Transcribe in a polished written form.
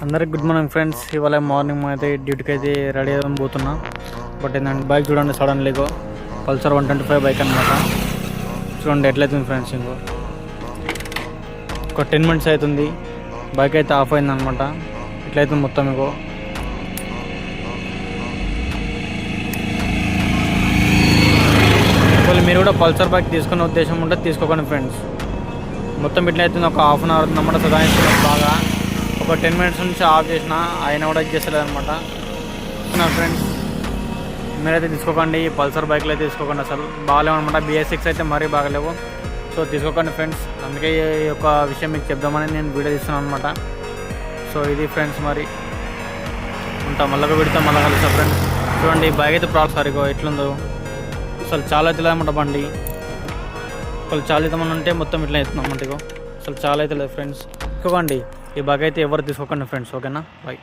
అందరికి good morning friends. ఇవాళ morning అయితే డ్యూటీకి అయితే రెడీ అవ్వడం పోతున్నా. బట్ ఏంటంటే బైక్ చూడండి, సడన్లీగో పల్సర్ 125 బైక్ అనమాట. చూడండి ఎట్లయితుంది ఫ్రెండ్స్. ఒక 10 minutes అవుతుంది, బైక్ అయితే ఆఫ్ అయింది అనమాట. ఇట్లయితుంది మొత్తం. ఒకవేళ మీరు కూడా పల్సర్ బైక్ తీసుకునే ఉద్దేశం ఉంటే తీసుకోకండి ఫ్రెండ్స్. మొత్తం ఇట్లయితుంది. ఒక హాఫ్ అన్ అవర్ అన్నమాట సదాయిస్తుంది బాగా. ఒక 10 minutes నుంచి ఆఫ్ చేసిన ఆయన కూడా ఇచ్చేస్తలేదు అనమాట. నా ఫ్రెండ్స్, మీరైతే తీసుకోకండి, పల్సర్ బైక్లు అయితే తీసుకోకండి, అసలు బాగాలేవు అనమాట. BS6 అయితే మరీ బాగలేవు. సో తీసుకోకండి ఫ్రెండ్స్. అందుకే ఈ యొక్క విషయం మీకు చెప్దామని నేను వీడియో తీస్తున్నాను అనమాట. సో ఇది ఫ్రెండ్స్, మరి ఉంటా మళ్ళీ పెడతాం, మళ్ళీ కలుస్తా ఫ్రెండ్స్. చూడండి బైక్ అయితే ప్రాబ్లం సరిగో ఎట్లుందో, అసలు చాలా అయితే లేదన్నమాట బండి. ఒకళ్ళు చాలా అవుతామని ఉంటే మొత్తం ఇట్లా అవుతున్నాం అన్నమాట. అసలు చాలా అయితే లేదు ఫ్రెండ్స్. తీసుకోకండి, ఈ బైక్ అయితే ఎవరు తీసుకోకండి ఫ్రెండ్స్. ఓకేనా, బాయ్.